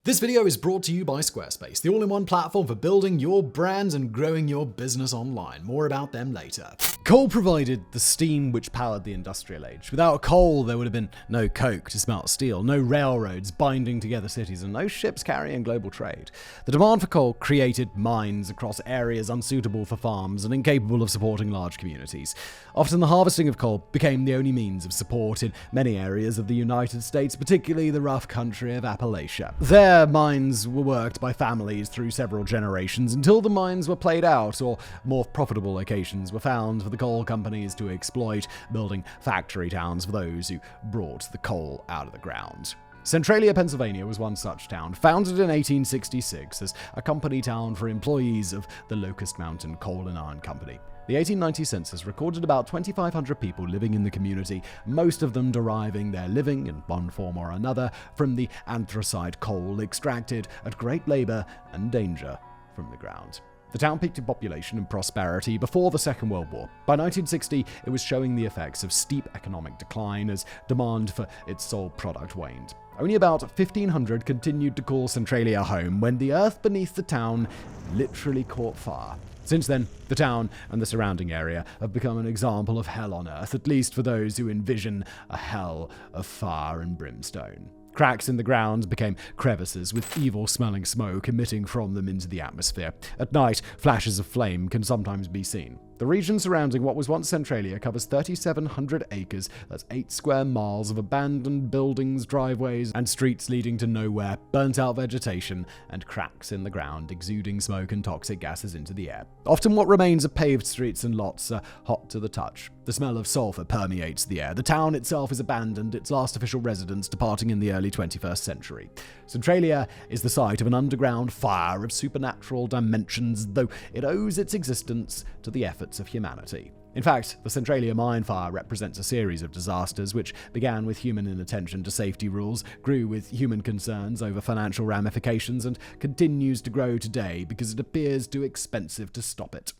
This video is brought to you by Squarespace, the all-in-one platform for building your brand and growing your business online. More about them later. Coal provided the steam which powered the industrial age. Without coal, there would have been no coke to smelt steel, no railroads binding together cities, and no ships carrying global trade. The demand for coal created mines across areas unsuitable for farms and incapable of supporting large communities. Often the harvesting of coal became the only means of support in many areas of the United States, particularly the rough country of Appalachia. There, mines were worked by families through several generations until the mines were played out or more profitable locations were found for the coal companies to exploit, building factory towns for those who brought the coal out of the ground. Centralia, Pennsylvania was one such town, founded in 1866 as a company town for employees of the Locust Mountain Coal and Iron Company. The 1890 census recorded about 2,500 people living in the community, most of them deriving their living, in one form or another, from the anthracite coal extracted at great labor and danger from the ground. The town peaked in population and prosperity before the Second World War. By 1960, it was showing the effects of steep economic decline as demand for its sole product waned. Only about 1,500 continued to call Centralia home when the earth beneath the town literally caught fire. Since then, the town and the surrounding area have become an example of hell on earth, at least for those who envision a hell of fire and brimstone. Cracks in the ground became crevices with evil-smelling smoke emitting from them into the atmosphere. At night, flashes of flame can sometimes be seen. The region surrounding what was once Centralia covers 3,700 acres, that's 8 square miles of abandoned buildings, driveways, and streets leading to nowhere, burnt-out vegetation, and cracks in the ground exuding smoke and toxic gases into the air. Often what remains of paved streets and lots are hot to the touch. The smell of sulfur permeates the air. The town itself is abandoned, its last official residents departing in the early 21st century. Centralia is the site of an underground fire of supernatural dimensions, though it owes its existence to the efforts of humanity. In fact, the Centralia mine fire represents a series of disasters which began with human inattention to safety rules, grew with human concerns over financial ramifications, and continues to grow today because it appears too expensive to stop it.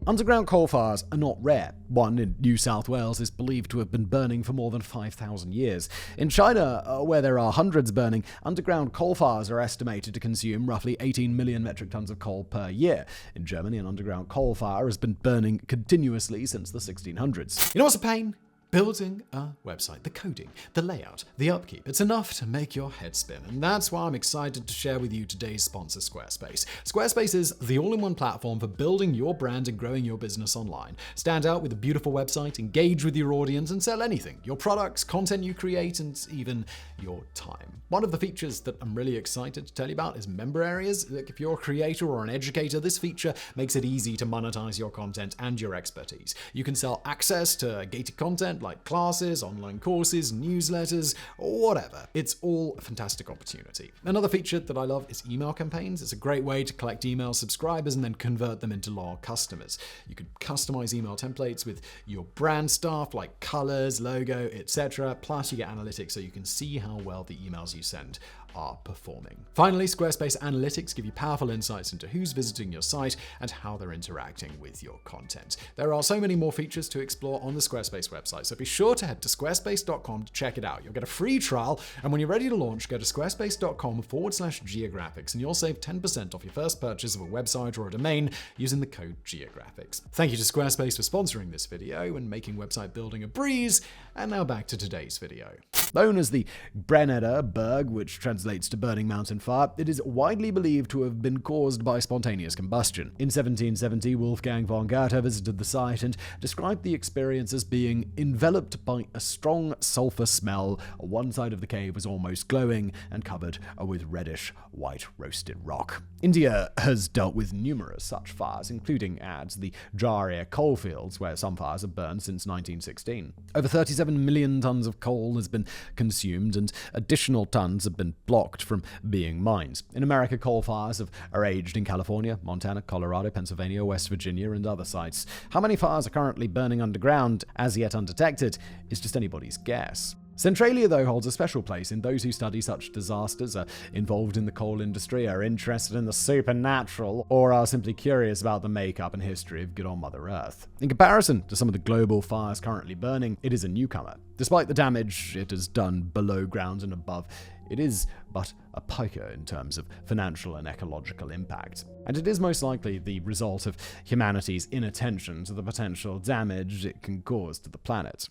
Underground coal fires are not rare. One in New South Wales is believed to have been burning for more than 5,000 years. In China, where there are hundreds burning, underground coal fires are estimated to consume roughly 18 million metric tons of coal per year. In Germany, an underground coal fire has been burning continuously since the 1600s. You know what's a pain? Building a website, the coding, the layout, the upkeep. It's enough to make your head spin, and that's why I'm excited to share with you today's sponsor, Squarespace. Squarespace is the all-in-one platform for building your brand and growing your business online. Stand out with a beautiful website, engage with your audience, and sell anything. Your products, content you create, and even your time. One of the features that I'm really excited to tell you about is member areas. Look, if you're a creator or an educator, this feature makes it easy to monetize your content and your expertise. You can sell access to gated content like classes, online courses, newsletters, or whatever. It's all a fantastic opportunity. Another feature that I love is email campaigns. It's a great way to collect email subscribers and then convert them into loyal customers. You can customize email templates with your brand stuff like colors, logo, etc. Plus you get analytics so you can see how well the emails you send are performing. Finally, Squarespace Analytics give you powerful insights into who's visiting your site and how they're interacting with your content. There are so many more features to explore on the Squarespace website, so be sure to head to squarespace.com to check it out. You'll get a free trial, and when you're ready to launch, go to squarespace.com/geographics, and you'll save 10% off your first purchase of a website or a domain using the code geographics. Thank you to Squarespace for sponsoring this video and making website building a breeze. And now back to today's video. Known as the Brenneder Berg, which translates to burning mountain fire, it is widely believed to have been caused by spontaneous combustion. In 1770, Wolfgang von Goethe visited the site and described the experience as being enveloped by a strong sulfur smell. One side of the cave was almost glowing and covered with reddish white roasted rock. India has dealt with numerous such fires, including at the Jharia coalfields, where some fires have burned since 1916. Over 37 million tons of coal has been consumed, and additional tons have been blocked from being mined. In America, coal fires have raged in California, Montana, Colorado, Pennsylvania, West Virginia, and other sites. How many fires are currently burning underground, as yet undetected, is just anybody's guess. Centralia, though, holds a special place in those who study such disasters, are involved in the coal industry, are interested in the supernatural, or are simply curious about the makeup and history of good old Mother Earth. In comparison to some of the global fires currently burning, it is a newcomer. Despite the damage it has done below ground and above, it is but a piker in terms of financial and ecological impact. And it is most likely the result of humanity's inattention to the potential damage it can cause to the planet.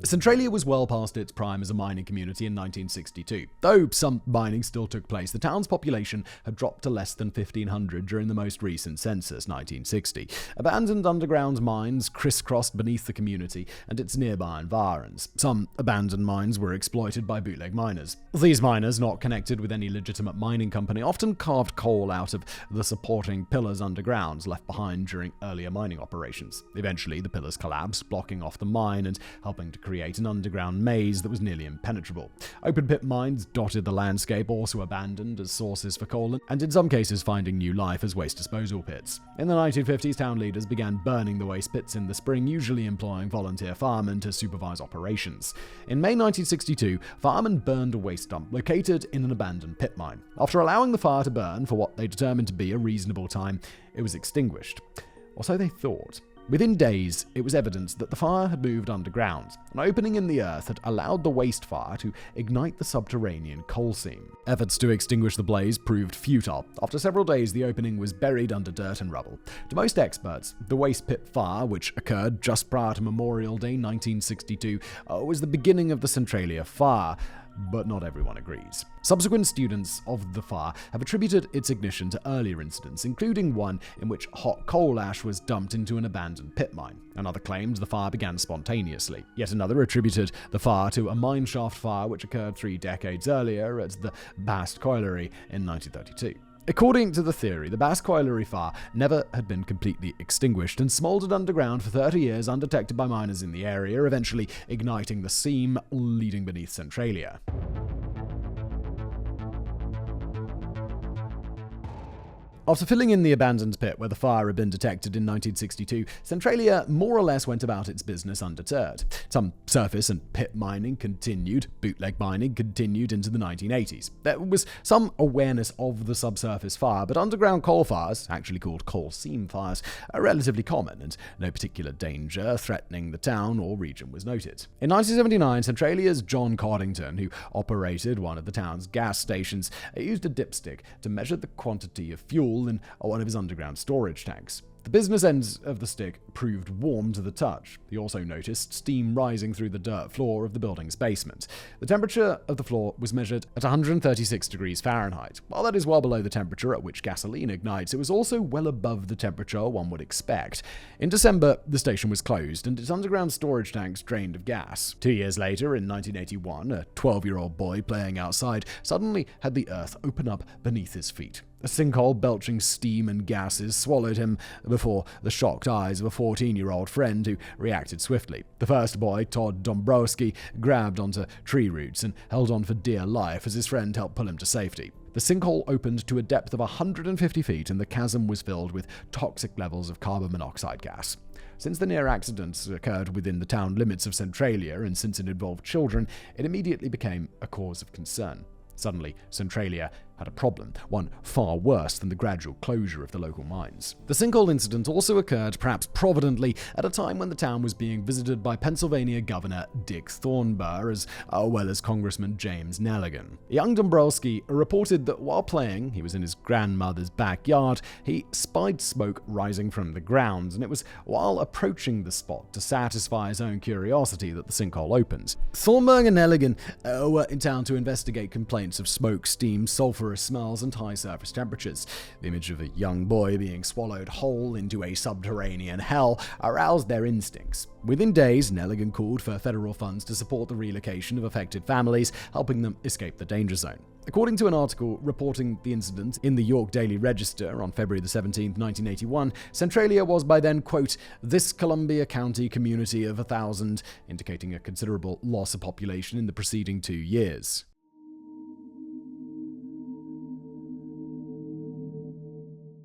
Centralia was well past its prime as a mining community in 1962. Though some mining still took place, the town's population had dropped to less than 1,500 during the most recent census, 1960. Abandoned underground mines crisscrossed beneath the community and its nearby environs. Some abandoned mines were exploited by bootleg miners. These miners, not connected with any legitimate mining company, often carved coal out of the supporting pillars underground left behind during earlier mining operations. Eventually, the pillars collapsed, blocking off the mine and helping to create an underground maze that was nearly impenetrable. Open-pit mines dotted the landscape, also abandoned as sources for coal, and in some cases finding new life as waste disposal pits. In the 1950s, town leaders began burning the waste pits in the spring, usually employing volunteer firemen to supervise operations. In May 1962, firemen burned a waste dump located in an abandoned pit mine. After allowing the fire to burn for what they determined to be a reasonable time, it was extinguished. Or so they thought. Within days, it was evident that the fire had moved underground. An opening in the earth had allowed the waste fire to ignite the subterranean coal seam. Efforts to extinguish the blaze proved futile. After several days, the opening was buried under dirt and rubble. To most experts, the waste pit fire, which occurred just prior to Memorial Day 1962, was the beginning of the Centralia fire. But not everyone agrees. Subsequent students of the fire have attributed its ignition to earlier incidents, including one in which hot coal ash was dumped into an abandoned pit mine. Another claimed the fire began spontaneously. Yet another attributed the fire to a mine shaft fire which occurred 3 decades earlier at the Bast Colliery in 1932. According to the theory, the Bast Colliery fire never had been completely extinguished and smoldered underground for 30 years undetected by miners in the area, eventually igniting the seam leading beneath Centralia. After filling in the abandoned pit where the fire had been detected in 1962, Centralia more or less went about its business undeterred. Some surface and pit mining continued, bootleg mining continued into the 1980s. There was some awareness of the subsurface fire, but underground coal fires, actually called coal seam fires, are relatively common, and no particular danger threatening the town or region was noted. In 1979, Centralia's John Coddington, who operated one of the town's gas stations, used a dipstick to measure the quantity of fuel in one of his underground storage tanks. The business ends of the stick proved warm to the touch. He also noticed steam rising through the dirt floor of the building's basement. The temperature of the floor was measured at 136 degrees Fahrenheit. While that is well below the temperature at which gasoline ignites, it was also well above the temperature one would expect. In December, the station was closed and its underground storage tanks drained of gas. 2 years later, in 1981, a 12-year-old boy playing outside suddenly had the earth open up beneath his feet. A sinkhole belching steam and gases swallowed him before the shocked eyes of a 14-year-old friend who reacted swiftly. The first boy, Todd Dombrowski, grabbed onto tree roots and held on for dear life as his friend helped pull him to safety. The sinkhole opened to a depth of 150 feet and the chasm was filled with toxic levels of carbon monoxide gas. Since the near accident occurred within the town limits of Centralia and since it involved children, it immediately became a cause of concern. Suddenly, Centralia had a problem, one far worse than the gradual closure of the local mines. The sinkhole incident also occurred, perhaps providently, at a time when the town was being visited by Pennsylvania Governor Dick Thornburgh as well as Congressman James Nelligan. Young Dombrowski reported that while playing, he was in his grandmother's backyard, he spied smoke rising from the ground, and it was while approaching the spot to satisfy his own curiosity that the sinkhole opened. Thornburgh and Nelligan were in town to investigate complaints of smoke, steam, sulfurous smells, and high surface temperatures. The image of a young boy being swallowed whole into a subterranean hell aroused their instincts. Within days, Nelligan called for federal funds to support the relocation of affected families, helping them escape the danger zone. According to an article reporting the incident in the York Daily Register on February 17, 1981, Centralia was by then, quote, "this Columbia County community of 1,000, indicating a considerable loss of population in the preceding 2 years.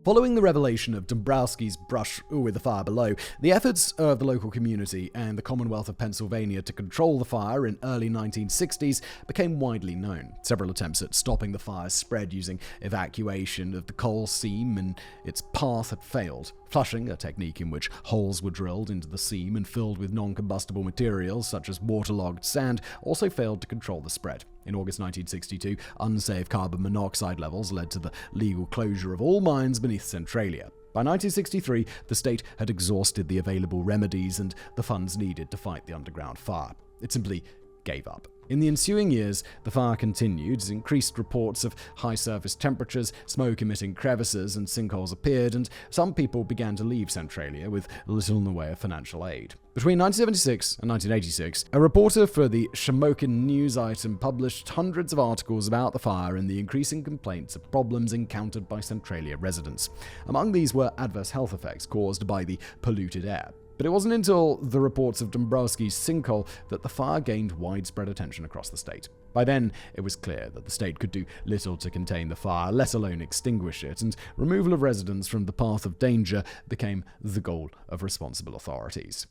Following the revelation of Dombrowski's brush with the fire below, the efforts of the local community and the Commonwealth of Pennsylvania to control the fire in early 1960s became widely known. Several attempts at stopping the fire's spread using evacuation of the coal seam in its path had failed. Flushing, a technique in which holes were drilled into the seam and filled with non-combustible materials such as waterlogged sand, also failed to control the spread. In August 1962, unsafe carbon monoxide levels led to the legal closure of all mines beneath Centralia. By 1963, the state had exhausted the available remedies and the funds needed to fight the underground fire. It simply gave up. In the ensuing years, the fire continued as increased reports of high surface temperatures, smoke-emitting crevices, and sinkholes appeared, and some people began to leave Centralia with little in the way of financial aid. Between 1976 and 1986, a reporter for the Shamokin news item published hundreds of articles about the fire and the increasing complaints of problems encountered by Centralia residents. Among these were adverse health effects caused by the polluted air. But it wasn't until the reports of Dombrowski's sinkhole that the fire gained widespread attention across the state. By then, it was clear that the state could do little to contain the fire, let alone extinguish it, and removal of residents from the path of danger became the goal of responsible authorities.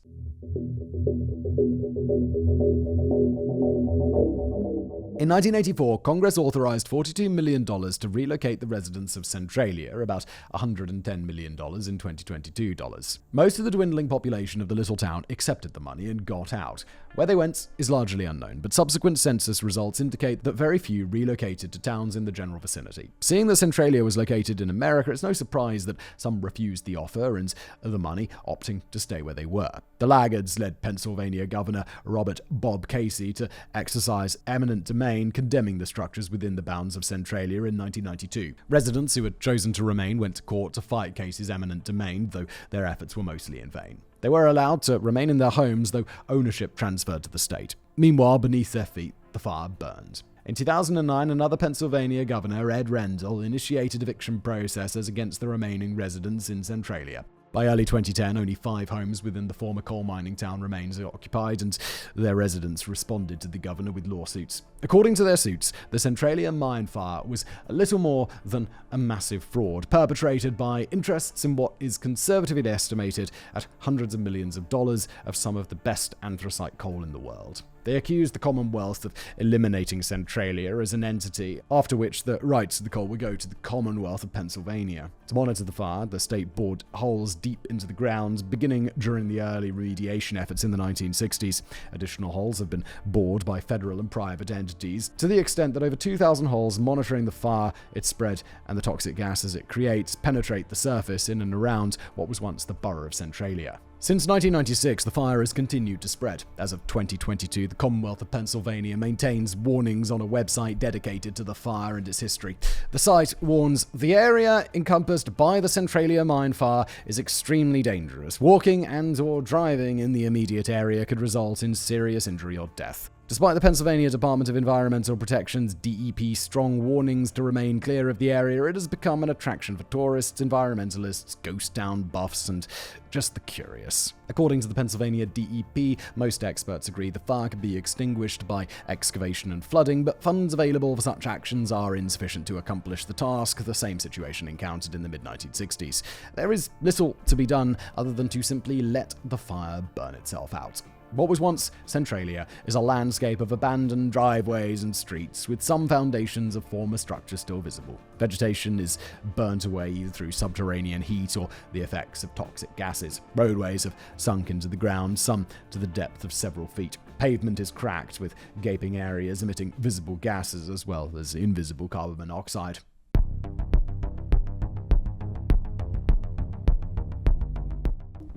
In 1984, Congress authorized $42 million to relocate the residents of Centralia, about $110 million in 2022 dollars. Most of the dwindling population of the little town accepted the money and got out. Where they went is largely unknown, but subsequent census results indicate that very few relocated to towns in the general vicinity. Seeing that Centralia was located in America, it's no surprise that some refused the offer and the money, opting to stay where they were. The laggards led Pennsylvania Governor Robert Bob Casey to exercise eminent domain, condemning the structures within the bounds of Centralia in 1992. Residents who had chosen to remain went to court to fight Casey's eminent domain, though their efforts were mostly in vain. They were allowed to remain in their homes, though ownership transferred to the state. Meanwhile, beneath their feet, the fire burned. In 2009, another Pennsylvania governor, Ed Rendell, initiated eviction processes against the remaining residents in Centralia. By early 2010, only 5 homes within the former coal mining town remained occupied, and their residents responded to the governor with lawsuits. According to their suits, the Centralia mine fire was a little more than a massive fraud, perpetrated by interests in what is conservatively estimated at hundreds of millions of dollars of some of the best anthracite coal in the world. They accused the Commonwealth of eliminating Centralia as an entity, after which the rights to the coal would go to the Commonwealth of Pennsylvania. To monitor the fire, the state bored holes deep into the ground, beginning during the early remediation efforts in the 1960s. Additional holes have been bored by federal and private entities, to the extent that over 2,000 holes monitoring the fire, its spread, and the toxic gases it creates penetrate the surface in and around what was once the borough of Centralia. Since 1996, the fire has continued to spread. As of 2022, the Commonwealth of Pennsylvania maintains warnings on a website dedicated to the fire and its history. The site warns, "The area encompassed by the Centralia mine fire is extremely dangerous. Walking and/or driving in the immediate area could result in serious injury or death." Despite the Pennsylvania Department of Environmental Protection's DEP strong warnings to remain clear of the area, it has become an attraction for tourists, environmentalists, ghost town buffs, and just the curious. According to the Pennsylvania DEP, most experts agree the fire can be extinguished by excavation and flooding, but funds available for such actions are insufficient to accomplish the task, the same situation encountered in the mid-1960s. There is little to be done other than to simply let the fire burn itself out. What was once Centralia is a landscape of abandoned driveways and streets, with some foundations of former structures still visible. Vegetation is burnt away either through subterranean heat or the effects of toxic gases. Roadways have sunk into the ground, some to the depth of several feet. Pavement is cracked, with gaping areas emitting visible gases as well as invisible carbon monoxide.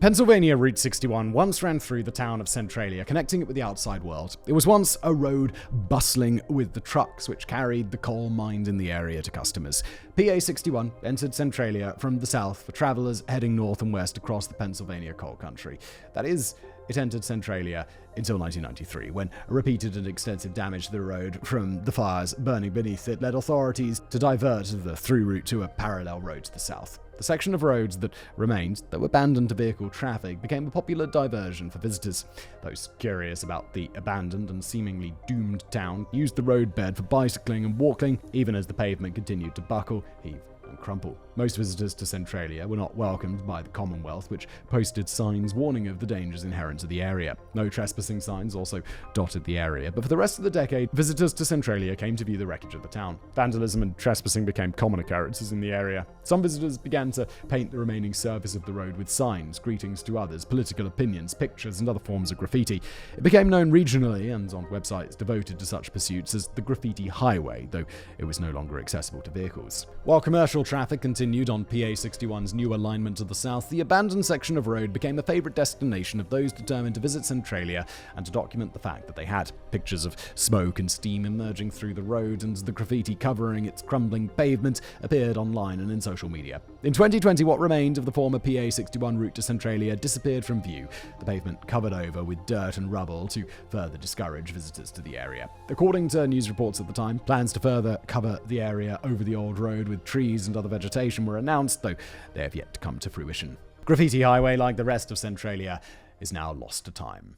Pennsylvania Route 61 once ran through the town of Centralia, connecting it with the outside world. It was once a road bustling with the trucks which carried the coal mined in the area to customers. PA 61 entered Centralia from the south for travelers heading north and west across the Pennsylvania coal country. That is, it entered Centralia until 1993, when repeated and extensive damage to the road from the fires burning beneath it led authorities to divert the through route to a parallel road to the south. The section of roads that remained, though abandoned to vehicle traffic, became a popular diversion for visitors. Those curious about the abandoned and seemingly doomed town used the roadbed for bicycling and walking, even as the pavement continued to buckle, heave, and crumple. Most visitors to Centralia were not welcomed by the Commonwealth, which posted signs warning of the dangers inherent to the area. No trespassing signs also dotted the area, but for the rest of the decade, visitors to Centralia came to view the wreckage of the town. Vandalism and trespassing became common occurrences in the area. Some visitors began to paint the remaining surface of the road with signs, greetings to others, political opinions, pictures, and other forms of graffiti. It became known regionally and on websites devoted to such pursuits as the Graffiti Highway, though it was no longer accessible to vehicles. While commercial traffic continued on PA 61's new alignment to the south, the abandoned section of road became a favorite destination of those determined to visit Centralia and to document the fact that they had. Pictures of smoke and steam emerging through the road and the graffiti covering its crumbling pavement appeared online and in social media. In 2020, what remained of the former PA 61 route to Centralia disappeared from view, the pavement covered over with dirt and rubble to further discourage visitors to the area. According to news reports at the time, plans to further cover the area over the old road with trees and other vegetation were announced, though they have yet to come to fruition. Graffiti Highway, like the rest of Centralia, is now lost to time.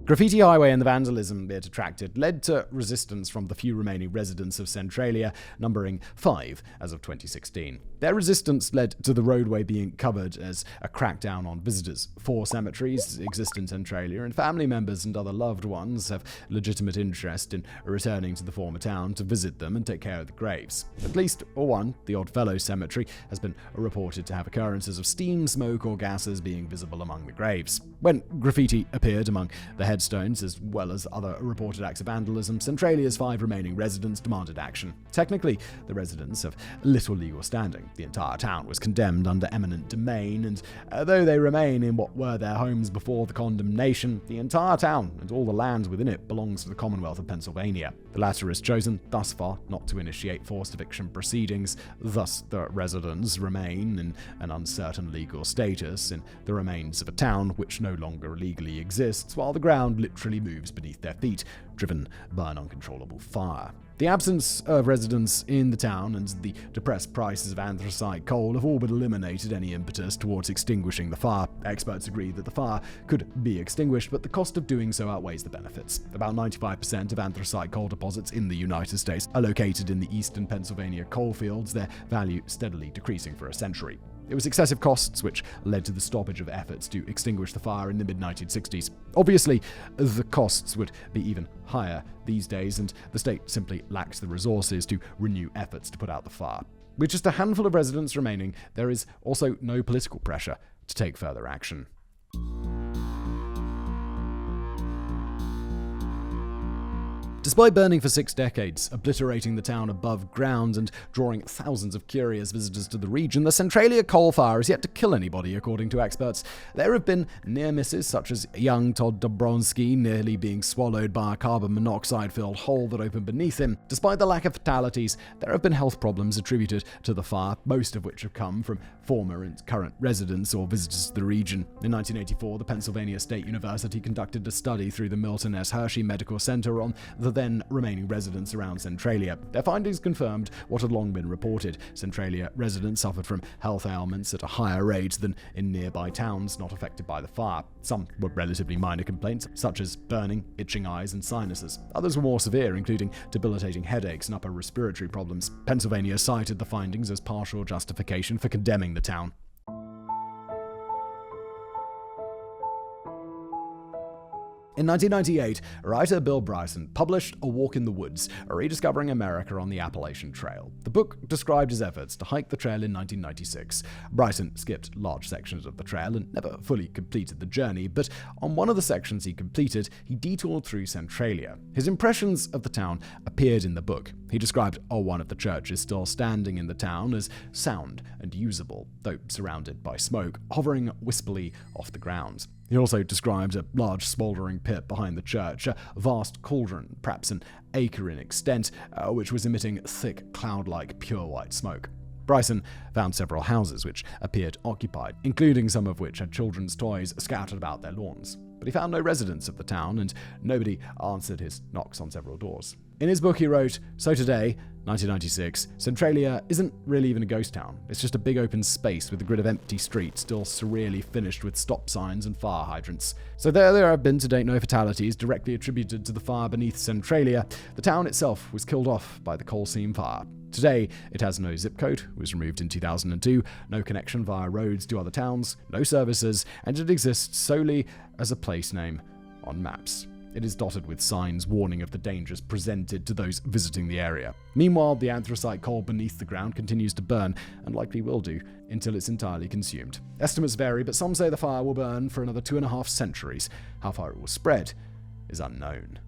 Graffiti Highway and the vandalism it attracted led to resistance from the few remaining residents of Centralia, numbering 5 as of 2016. Their resistance led to the roadway being covered as a crackdown on visitors. 4 cemeteries exist in Centralia, and family members and other loved ones have legitimate interest in returning to the former town to visit them and take care of the graves. At least one, the Oddfellow Cemetery, has been reported to have occurrences of steam, smoke, or gases being visible among the graves. When graffiti appeared among the headstones, as well as other reported acts of vandalism, Centralia's 5 remaining residents demanded action. Technically, the residents have little legal standing. The entire town was condemned under eminent domain, and though they remain in what were their homes before the condemnation, the entire town and all the land within it belongs to the Commonwealth of Pennsylvania. The latter has chosen, thus far, not to initiate forced eviction proceedings. Thus, the residents remain in an uncertain legal status in the remains of a town which no longer legally exists, while the ground literally moves beneath their feet, driven by an uncontrollable fire. The absence of residents in the town and the depressed prices of anthracite coal have all but eliminated any impetus towards extinguishing the fire. Experts agree that the fire could be extinguished, but the cost of doing so outweighs the benefits. About 95% of anthracite coal deposits in the United States are located in the eastern Pennsylvania coal fields, their value steadily decreasing for a century. It was excessive costs which led to the stoppage of efforts to extinguish the fire in the mid-1960s. Obviously, the costs would be even higher these days, and the state simply lacks the resources to renew efforts to put out the fire. With just a handful of residents remaining, there is also no political pressure to take further action. Despite burning for 6 decades, obliterating the town above ground and drawing thousands of curious visitors to the region, the Centralia coal fire is yet to kill anybody, according to experts. There have been near misses, such as young Todd Dobronsky nearly being swallowed by a carbon monoxide-filled hole that opened beneath him. Despite the lack of fatalities, there have been health problems attributed to the fire, most of which have come from former and current residents or visitors to the region. In 1984, the Pennsylvania State University conducted a study through the Milton S. Hershey Medical Center on the then remaining residents around Centralia. Their findings confirmed what had long been reported. Centralia residents suffered from health ailments at a higher rate than in nearby towns not affected by the fire. Some were relatively minor complaints, such as burning, itching eyes, and sinuses. Others were more severe, including debilitating headaches and upper respiratory problems. Pennsylvania cited the findings as partial justification for condemning the town. In 1998, writer Bill Bryson published A Walk in the Woods, Rediscovering America on the Appalachian Trail. The book described his efforts to hike the trail in 1996. Bryson skipped large sections of the trail and never fully completed the journey, but on one of the sections he completed, he detoured through Centralia. His impressions of the town appeared in the book. He described one of the churches still standing in the town as sound and usable, though surrounded by smoke, hovering wispily off the ground. He also described a large smouldering pit behind the church, a vast cauldron, perhaps an acre in extent, which was emitting thick, cloud-like, pure white smoke. Bryson found several houses which appeared occupied, including some of which had children's toys scattered about their lawns. But he found no residents of the town, and nobody answered his knocks on several doors. In his book he wrote, "So today, 1996. Centralia isn't really even a ghost town. It's just a big open space with a grid of empty streets, still surreally finished with stop signs and fire hydrants. So there have been to date no fatalities directly attributed to the fire beneath Centralia. The town itself was killed off by the coal seam fire. Today, it has no zip code, was removed in 2002, no connection via roads to other towns, no services, and it exists solely as a place name on maps. It is dotted with signs warning of the dangers presented to those visiting the area. Meanwhile, the anthracite coal beneath the ground continues to burn, and likely will do, until it's entirely consumed. Estimates vary, but some say the fire will burn for another 2.5 centuries. How far it will spread is unknown.